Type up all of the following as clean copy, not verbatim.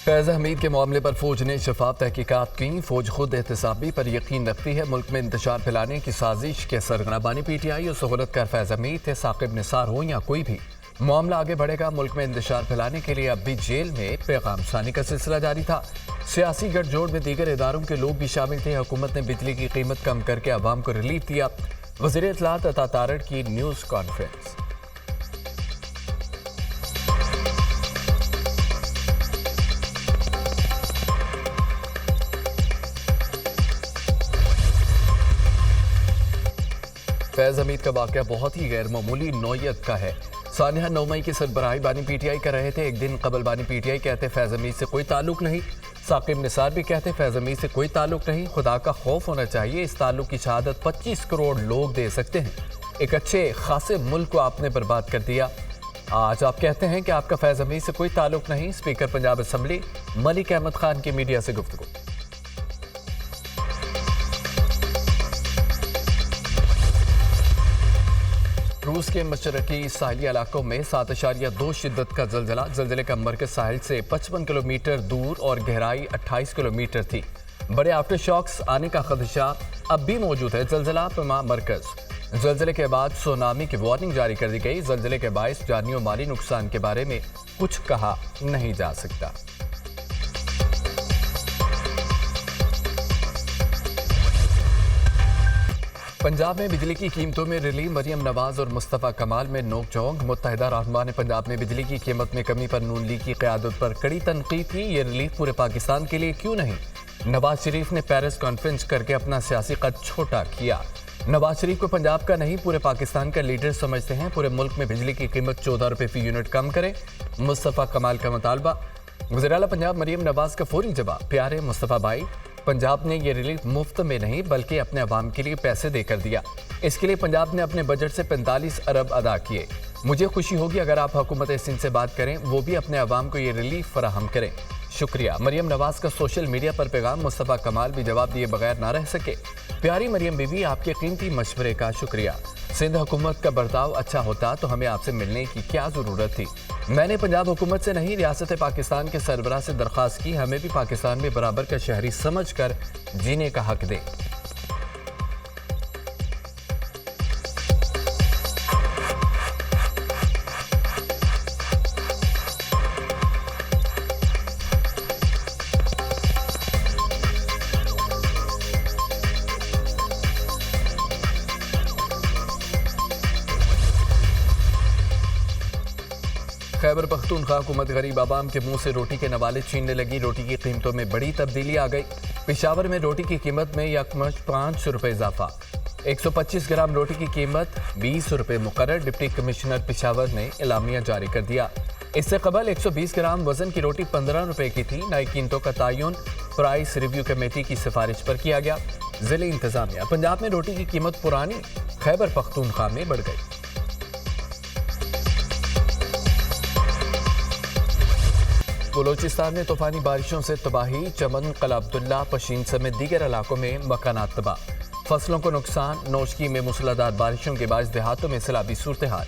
फैज़ हमीद के मामले पर फौज ने शफाफ तहकीकात की। फौज खुद एहतसाबी पर यकीन रखती है। मुल्क में इंतशार फैलाने की साजिश के सरगना बानी PTI और सहूलत कर फैज़ हमीद थे। साकिब निसार हो या कोई भी, मामला आगे बढ़ेगा। मुल्क में इंतशार फैलाने के लिए अब भी जेल में पैगाम सानी का सिलसिला जारी था। सियासी गठजोड़ में दीगर इदारों के लोग भी शामिल थे। हुकूमत ने बिजली की कीमत कम करके अवाम को रिलीफ दिया। वज़ीर इत्तलात अता तारड़ की न्यूज़ कॉन्फ्रेंस। फैज़ हमीद का वाक़या बहुत ही गैर मामूली नौयत का है। सानिया 9 मई की सरबराही बानी PTI कर रहे थे। एक दिन कबल बानी PTI कहते फैज़ हमीद से कोई ताल्लुक नहीं। साकिब निसार भी कहते फैज़ हमीद से कोई ताल्लुक नहीं। खुदा का खौफ होना चाहिए। इस ताल्लुक की शहादत 25 करोड़ लोग दे सकते हैं। एक अच्छे खासे मुल्क को आपने बर्बाद कर दिया। आज आप कहते हैं कि आपका फैज़ हमीद से कोई ताल्लुक नहीं। स्पीकर पंजाब असम्बली मलिक अहमद खान की मीडिया से गुफ्तगू। रूस के मशरकी साहिली इलाकों में 7.2 शिद्दत का जलजला। जलजले का मरकज साहिल से 55 किलोमीटर दूर और गहराई 28 किलोमीटर थी। बड़े आफ्टर शॉक्स आने का खदशा अब भी मौजूद है। जलजला पमा मरकज। जलजले के बाद सुनामी की वार्निंग जारी कर दी गई। जलजले के बायस जानी और माली नुकसान के बारे में कुछ कहा नहीं जा सकता। पंजाब में बिजली की कीमतों में रिलीफ। मरियम नवाज और मुस्तफ़ा कमाल में नोक-झोंक। मुत्तहिदा रहनुमा ने पंजाब में बिजली की कीमत में कमी पर नून लीग की क़यादत पर कड़ी तनकीद की। ये रिलीफ पूरे पाकिस्तान के लिए क्यों नहीं? नवाज शरीफ ने पेरिस कॉन्फ्रेंस करके अपना सियासी कद छोटा किया। नवाज शरीफ को पंजाब का नहीं पूरे पाकिस्तान का लीडर समझते हैं। पूरे मुल्क में बिजली की कीमत 14 रुपये फी यूनिट कम करें, मुस्तफ़ा कमाल का मुतालबा। वज़ीर आला पंजाब मरियम नवाज का फौरी जवाब, प्यारे मुस्तफ़ा भाई, पंजाब ने ये रिलीफ मुफ्त में नहीं बल्कि अपने अवाम के लिए पैसे देकर दिया। इसके लिए पंजाब ने अपने बजट से 45 अरब अदा किए। मुझे खुशी होगी अगर आप हुकूमत सिंध से बात करें, वो भी अपने अवाम को ये रिलीफ फराहम करें। शुक्रिया। मरियम नवाज का सोशल मीडिया पर पैगाम। मुस्तफ़ा कमाल भी जवाब दिए बगैर ना रह सके। प्यारी मरियम बीवी, आपके कीमती मशवरे का शुक्रिया। सिंध हुकूमत का बर्ताव अच्छा होता तो हमें आपसे मिलने की क्या ज़रूरत थी। मैंने पंजाब हुकूमत से नहीं, रियासत पाकिस्तान के सरबराह से दरख्वास्त की, हमें भी पाकिस्तान में बराबर का शहरी समझ कर जीने का हक दें। खैबर पख्तूनख्वा हुकूमत गरीब आवाम के मुंह से रोटी के नवाले छीनने लगी। रोटी की कीमतों में बड़ी तब्दीली आ गई। पेशावर में रोटी की कीमत में यकमश 5 रुपये इजाफा। 125 ग्राम रोटी की कीमत 20 रुपये मुकर्रर। डिप्टी कमिश्नर पेशावर ने एलामिया जारी कर दिया। इससे कबल 120 ग्राम वजन की रोटी 15 रुपये की थी। नई कीमतों का तयन प्राइस रिव्यू कमेटी की सिफारिश पर किया गया। जिले इंतजामिया, पंजाब में रोटी की कीमत पुरानी खैबर पख्तूनख्वा में बढ़ गई। बलोचिस्तान में तूफानी बारिशों से तबाही। चमन, कला अब्दुल्ला, पशीन समेत दीगर इलाकों में मकानात तबाह। फसलों को नुकसान। नौशकी में मूसलाधार बारिशों के बाद देहातों में सैलाबी सूरत हाल।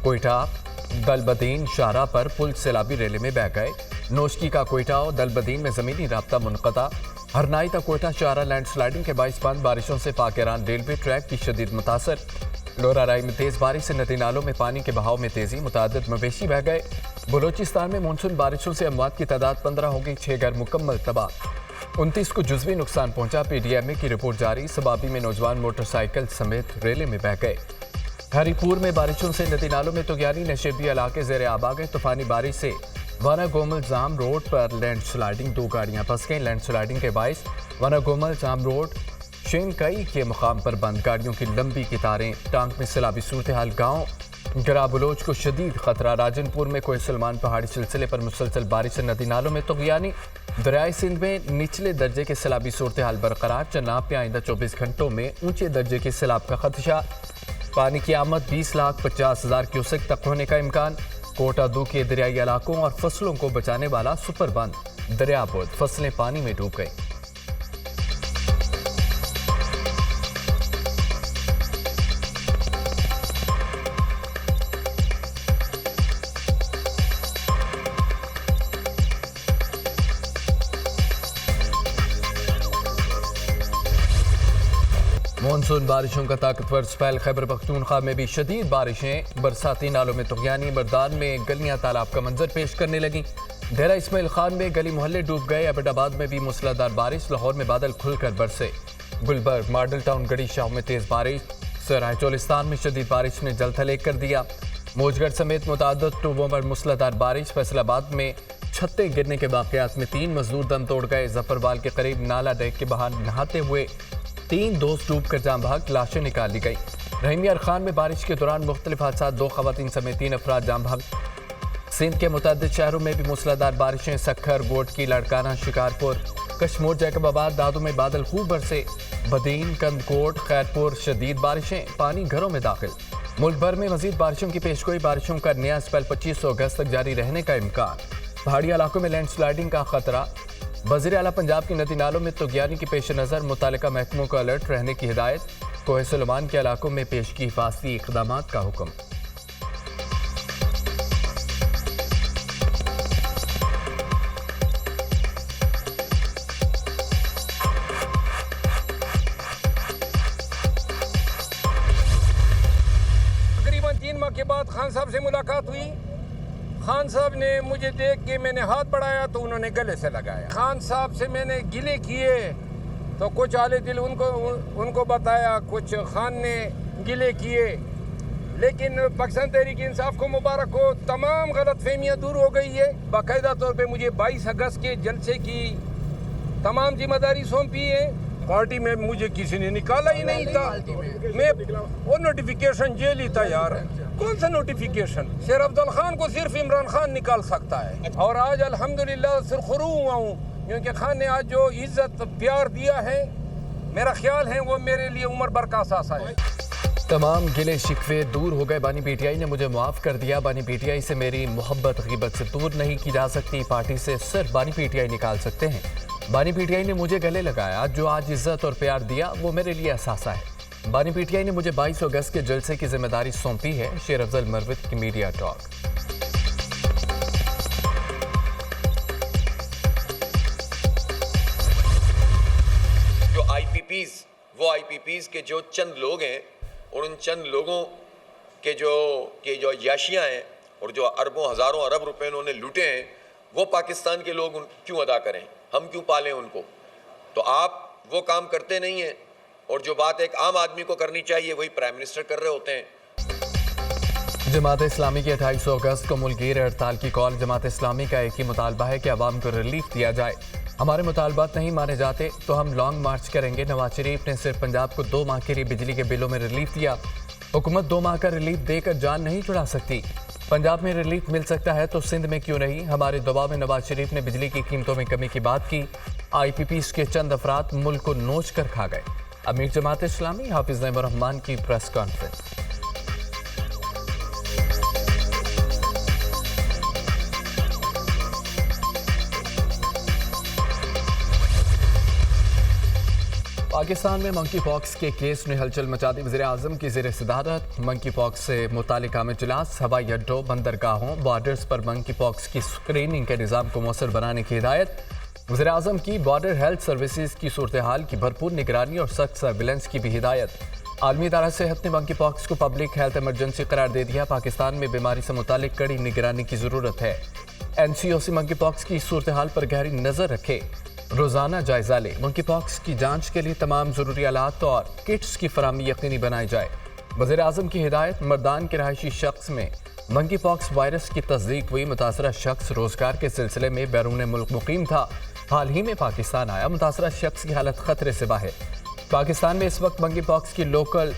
कोयटा, दलबदीन शाहरा पर पुल सैलाबी रेले में बह गए। नौशकी का कोयटा और दलबदीन में ज़मीनी राब्ता मुनक़ता। हरनाई तक कोयटा शाहरा लैंड स्लाइडिंग के बाइस बंद। बारिशों से पाक ईरान रेलवे ट्रैक की शदीद मुतासर। लोरा राय में तेज़ बारिश से नदी नालों में पानी के बहाव में तेज़ी। मुतादिद मवेशी बह गए। बलोचिस्तान में मानसून बारिशों से अमवात की तादाद 15 हो गई। 6 घर मुकम्मल तबाह। 29 को जुज़वी नुकसान पहुंचा। PDMA की रिपोर्ट जारी। सबाबी में नौजवान मोटरसाइकिल समेत रेले में बह गए। हरीपुर में बारिशों से नदी नालों में तुगयानी। नशेबी इलाके ज़ेर आब आ गए। तूफानी बारिश से वाना गोमल जाम रोड पर लैंड स्लाइडिंग। 2 गाड़ियां फंस गईं। लैंड स्लाइडिंग के बायस वाना गोमल जाम रोड शेनकई के मुकाम पर बंद। गाड़ियों की लंबी कतारें। टांग में सैलाबी सूरत हाल। गाँव गरा बलोच को शदीद खतरा। राजनपुर में कोई सलमान पहाड़ी सिलसिले पर मुसलसल बारिश से नदी नालों में तुगयानी। दरियाई सिंध में निचले दर्जे के सैलाबी सूरत हाल बरकरार। चनाब में आइंदा 24 घंटों में ऊंचे दर्जे के सैलाब का खदशा। पानी की आमद 20,50,000 क्यूसेक तक होने का इम्कान। कोटा दू के दरियाई इलाकों और फसलों को बचाने वाला सुपर बंद दरियापुर। फसलें पानी में डूब गई। मानसून बारिशों का ताकतवर स्पेल। खैबर पख्तूनख्वा में भी शदीद बारिशें। बरसाती नालों में तुगयानी। मर्दान में गलियां तालाब का मंजर पेश करने लगी। डेरा इस्माइल खान में गली मोहल्ले डूब गए। अबटाबाद में भी मूसलाधार बारिश। लाहौर में बादल खुलकर बरसे। गुलबर्ग, मॉडल टाउन, गड़ी शाह में तेज बारिश। सराय चोलिस्तान में शदीद बारिश ने जलथल कर दिया। मौजगढ़ समेत मुतादद टूबों पर मूसलाधार बारिश। फैसलाबाद में छत्ते गिरने के वाकयात में 3 मजदूर दम तोड़ गए। जफरवाल के करीब नाला डेक के बाहर नहाते हुए 3 दोस्त डूब कर जाम भाग, लाशें निकाल ली गई। रहीमियार खान में बारिश के दौरान मुख्तलिफ हादसात, 2 खवातीन समेत 3 अफराद जाम भाग। सिंध के मुतअद्दिद शहरों में भी मूसलाधार बारिशें। सक्खर, गोटकी, लाड़काना, शिकारपुर, कश्मोर, जैकबाबाद, दादू में बादल खूब बरसे। बदीन, कंदकोट, खैरपुर शदीद बारिशें। पानी घरों में दाखिल। मुल्क भर में मजीद बारिशों की पेशगोई। बारिशों का नया स्पेल 25 अगस्त तक जारी रहने का इम्कान। पहाड़ी इलाकों में लैंड स्लाइडिंग का खतरा। वज़ीर आला पंजाब की नदी नालों में तुगयानी के पेश नज़र मुतालिका महकमों को अलर्ट रहने की हिदायत। कोहे सुलेमान के इलाकों में पेश की हिफाजती इक़दामात का हुक्म। तकरीबन 3 माह के बाद खान साहब से मुलाकात हुई। खान साहब ने मुझे देख के मैंने हाथ बढ़ाया तो उन्होंने गले से लगाया। खान साहब से मैंने गिले किए तो कुछ आले दिल उनको बताया, कुछ खान ने गिले किए। लेकिन पाकिस्तान तहरीक इंसाफ को मुबारक हो, तमाम गलत फहमियाँ दूर हो गई है। बाकायदा तौर पे मुझे 22 अगस्त के जलसे की तमाम जिम्मेदारी सौंपी है। पार्टी में मुझे किसी ने निकाला ही नहीं था। मैं वो नोटिफिकेशन जेल ही था यार। कौन सा नोटिफिकेशन? शेर अब्दुल खान को सिर्फ इमरान खान निकाल सकता है। और आज अल्हम्दुलिल्लाह सुरखरू हुआ हूँ क्योंकि खान ने आज जो इज्जत प्यार दिया है, मेरा ख्याल है वो मेरे लिए उम्र भर का सासा है। तमाम गिले शिकवे दूर हो गए। बानी पीटीआई ने मुझे माफ़ कर दिया। बानी पीटीआई से मेरी मोहब्बत गीबत से दूर नहीं की जा सकती। पार्टी से सिर्फ बानी पीटीआई निकाल सकते हैं। बानी पीटीआई ने मुझे गले लगाया। जो आज इज्जत और प्यार दिया वो मेरे लिए एहसासा है। बानी पीटीआई ने मुझे 22 अगस्त के जलसे की जिम्मेदारी सौंपी है। शेर अफजल मरवत की मीडिया टॉक। जो आईपीपीज के जो चंद लोग हैं और उन चंद लोगों के जो याशियां हैं और जो अरबों हजारों अरब रुपए उन्होंने लूटे हैं, वो पाकिस्तान के लोग क्यों अदा करें? हम क्यों पालें उनको? तो आप वो काम करते नहीं हैं और जो बात एक आम आदमी को करनी चाहिए वही प्राइम मिनिस्टर कर रहे होते हैं। जमात इस्लामी की 28 अगस्त को मुल्कीर हड़ताल की कॉल। जमात इस्लामी का एक ही मुतालबा है कि अवाम को रिलीफ दिया जाए। हमारे मुतालबात नहीं माने जाते तो हम लॉन्ग मार्च करेंगे। नवाज शरीफ ने सिर्फ पंजाब को 2 माह के लिए बिजली के बिलों में रिलीफ दिया। हुकूमत 2 माह का रिलीफ देकर जान नहीं छुड़ा सकती। पंजाब में रिलीफ मिल सकता है तो सिंध में क्यों नहीं? हमारे दबाव में नवाज शरीफ ने बिजली की कीमतों में कमी की बात की। आईपीपीज के चंद अफराद मुल्क को नोच कर खा गए। अमीर जमात इस्लामी हाफिज नईमुर रहमान की प्रेस कॉन्फ्रेंस। पाकिस्तान में मंकी पॉक्स के केस ने हलचल मचा दी। वज़ीर आज़म की ज़ेर सदारत मंकी पॉक्स से मुतालिक इजलास। हवाई अड्डों, बंदरगाहों, बॉर्डर्स पर मंकी पॉक्स की स्क्रीनिंग के निज़ाम को मौसर बनाने की हिदायत। वज़ीर आज़म की बॉर्डर हेल्थ सर्विसेज की सूरत हाल की भरपूर निगरानी और सख्त सर्विलेंस की भी हिदायत। आलमी इदारा सेहत ने मंकी पॉक्स को पब्लिक हेल्थ इमरजेंसी करार दे दिया। पाकिस्तान में बीमारी से मुतालिक कड़ी निगरानी की ज़रूरत है। NCOC मंकी पॉक्स की सूरत हाल पर गहरी नज़र रखे, रोज़ाना जायजा ले। मंकी पॉक्स की जांच के लिए तमाम ज़रूरी आलात और किट्स की फराहमी यकीनी बनाई जाए। वज़ीर आज़म की हिदायत। मर्दान के रहायशी शख्स में मंकी पॉक्स वायरस की तस्दीक हुई। मुतासरा शख्स रोज़गार के सिलसिले में बैरून मुल्क मुकीम था, हाल ही में पाकिस्तान आया। मुतासरा शख्स की हालत खतरे से बाहर। पाकिस्तान में इस वक्त मंकी पॉक्स की लोकल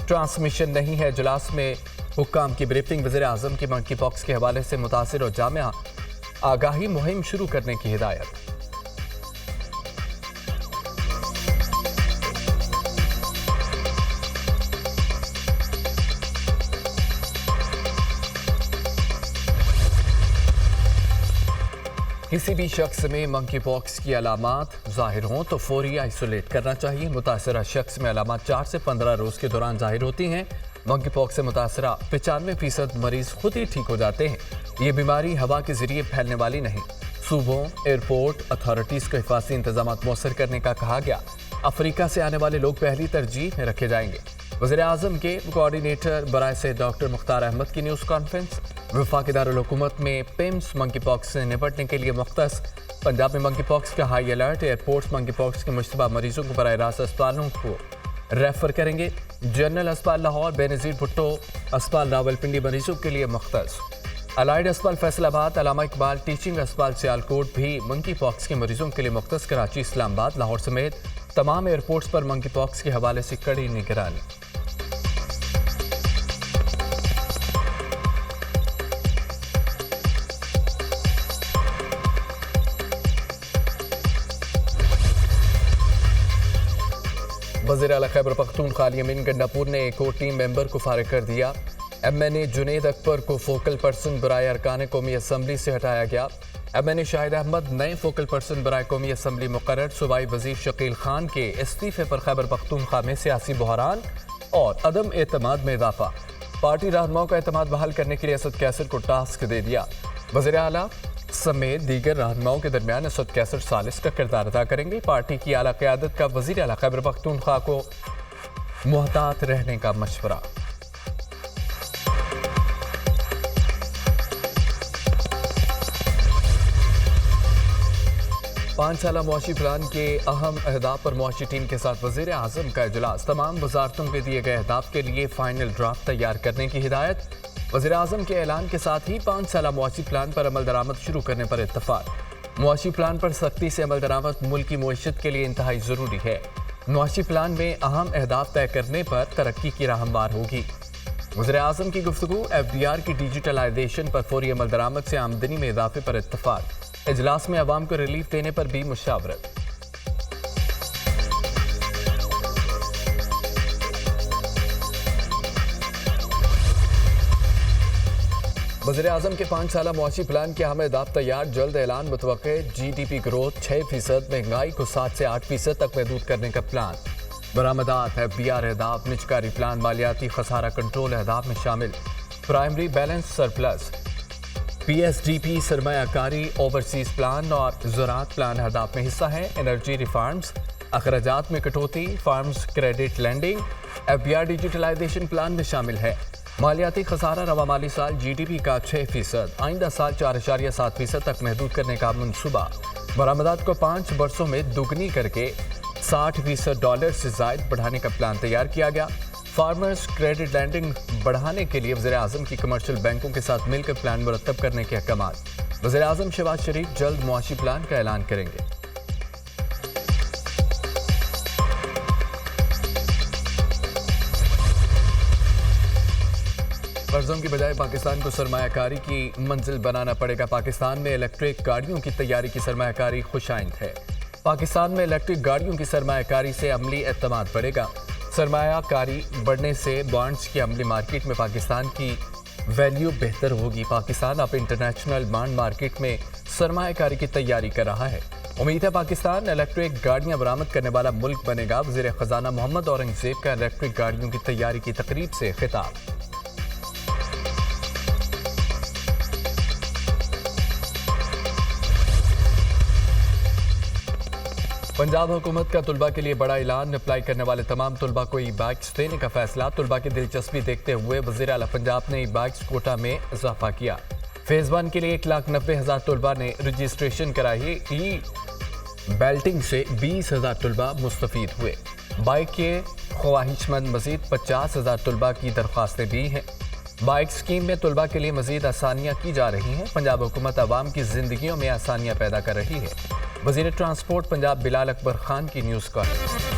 ट्रांसमिशन नहीं है। इजलास में हुक्काम की ब्रीफिंग। वज़ीर आज़म की मंकी पॉक्स के हवाले से मुतासिर और जामिया आगाही मुहिम शुरू करने की हिदायत। किसी भी शख्स में मंकी पॉक्स की अलामात ज़ाहिर हों तो फौरी आइसोलेट करना चाहिए। मुतासरा शख्स में अलामात 4 से 15 रोज़ के दौरान ज़ाहिर होती हैं। मंकी पॉक्स से मुतासरा 95% मरीज़ खुद ही ठीक हो जाते हैं। ये बीमारी हवा के ज़रिए फैलने वाली नहीं। सूबों, एयरपोर्ट अथॉरिटीज़ को हिफाजती इंतजाम मौसर करने का कहा गया। افریقہ سے آنے والے لوگ پہلی ترجیح میں رکھے جائیں گے۔ وزیر اعظم کے کوآرڈینیٹر برائے صحت ڈاکٹر مختار احمد کی نیوز کانفرنس۔ وفاقی دارالحکومت میں پیمز منکی پاکس سے نپٹنے کے لیے مختص۔ پنجاب میں منکی پاکس کا ہائی الرٹ، ایئرپورٹس منکی پاکس کے مشتبہ مریضوں کو براہ راست اسپتالوں کو ریفر کریں گے۔ جنرل اسپتال لاہور، بے نظیر بھٹو اسپتال راولپنڈی مریضوں کے لیے مختص۔ الائیڈ اسپتال فیصل آباد، علامہ اقبال ٹیچنگ اسپتال سیالکوٹ بھی منکی پاکس کے مریضوں کے لیے مختص۔ کراچی، اسلام آباد، لاہور سمیت تمام ایئرپورٹس پر منکی پاکس کے حوالے سے کڑی نگرانی۔ وزیر اعلیٰ خیبر پختونخوا یمین گنڈاپور نے ایک اور ٹیم ممبر کو فارغ کر دیا۔ ایم این اے جنید اکبر کو فوکل پرسن برائے ارکان قومی اسمبلی سے ہٹایا گیا۔ ایم این اے شاہد احمد نئے فوکل پرسن برائے قومی اسمبلی مقرر۔ صوبائی وزیر شکیل خان کے استعفے پر خیبر پختونخوا میں سیاسی بحران اور عدم اعتماد میں اضافہ۔ پارٹی رہنماؤں کا اعتماد بحال کرنے کے لیے اسد کیسر کو ٹاسک دے دیا۔ وزیر اعلیٰ سمیت دیگر رہنماؤں کے درمیان اسد کیسر ثالث کا کردار ادا کریں گے۔ پارٹی کی اعلیٰ قیادت کا وزیر اعلیٰ خیبر پختونخوا کو محتاط رہنے کا مشورہ۔ 5 سالہ معاشی پلان کے اہم اہداف پر معاشی ٹیم کے ساتھ وزیر اعظم کا اجلاس۔ تمام وزارتوں کے دیے گئے اہداف کے لیے فائنل ڈرافٹ تیار کرنے کی ہدایت۔ وزیر اعظم کے اعلان کے ساتھ ہی 5 سالہ معاشی پلان پر عمل درآمد شروع کرنے پر اتفاق۔ معاشی پلان پر سختی سے عمل درآمد ملکی معیشت کے لیے انتہائی ضروری ہے۔ معاشی پلان میں اہم اہداف طے کرنے پر ترقی کی راہ ہموار ہوگی۔ وزیر اعظم کی گفتگو۔ ایف ڈی آر کی ڈیجیٹلائزیشن پر فوری عمل درآمد سے آمدنی میں اضافے پر اتفاق۔ اجلاس میں عوام کو ریلیف دینے پر بھی مشاورت۔ وزیر اعظم کے 5 سالہ معاشی پلان کے اہم اہداف تیار، جلد اعلان متوقع۔ جی ڈی پی گروتھ 6%، مہنگائی کو 7 سے 8% تک محدود کرنے کا پلان۔ برآمدات، ایف ڈی آر اہداف، نجکاری پلان، مالیاتی خسارہ کنٹرول اہداف میں شامل۔ Primary balance surplus, P S D P سرمایہ کاری، اوورسیز پلان اور زراعت پلان اہداف میں حصہ ہیں۔ انرجی ریفارمز، اخراجات میں کٹوتی، farms credit lending, F D R digitalization plan میں شامل ہے۔ مالیاتی خسارہ رواں مالی سال جی ڈی پی کا 6%، آئندہ سال 4.7% تک محدود کرنے کا منصوبہ۔ برآمدات کو 5 برسوں میں دوگنی کر کے $60 سے زائد بڑھانے کا پلان تیار کیا گیا۔ فارمرز کریڈٹ لینڈنگ بڑھانے کے لیے وزیر اعظم کی کمرشل بینکوں کے ساتھ مل کر پلان مرتب کرنے کے احکامات۔ وزیر اعظم شہباز شریف جلد معاشی پلان کا اعلان کریں گے۔ قرضوں کی بجائے پاکستان کو سرمایہ کاری کی منزل بنانا پڑے گا۔ پاکستان میں الیکٹرک گاڑیوں کی تیاری کی سرمایہ کاری خوش آئند ہے۔ پاکستان میں الیکٹرک گاڑیوں کی سرمایہ کاری سے عملی اعتماد بڑھے گا۔ سرمایہ کاری بڑھنے سے بانڈز کی عملی مارکیٹ میں پاکستان کی ویلیو بہتر ہوگی۔ پاکستان اب انٹرنیشنل بانڈ مارکیٹ میں سرمایہ کاری کی تیاری کر رہا ہے۔ امید ہے پاکستان الیکٹرک گاڑیاں برآمد کرنے والا ملک بنے گا۔ وزیر خزانہ محمد اورنگزیب کا الیکٹرک گاڑیوں کی تیاری کی تقریب سے خطاب۔ پنجاب حکومت کا طلباء کے لیے بڑا اعلان۔ اپلائی کرنے والے تمام طلباء کو ای بائکس دینے کا فیصلہ۔ طلباء کی دلچسپی دیکھتے ہوئے وزیر اعلیٰ پنجاب نے ای بائکس کوٹا میں اضافہ کیا۔ فیز 1 کے لیے 1,90,000 طلباء نے رجسٹریشن کرائی۔ ای بیلٹنگ سے 20,000 طلباء مستفید ہوئے۔ بائک کے خواہش مند مزید 50,000 طلباء کی درخواستیں بھی ہیں۔ بائک اسکیم میں طلباء کے لیے مزید آسانیاں کی جا رہی ہیں۔ پنجاب حکومت عوام کی زندگیوں میں آسانیاں پیدا کر رہی ہے۔ وزیر ٹرانسپورٹ پنجاب بلال اکبر خان کی نیوز کانفرنس۔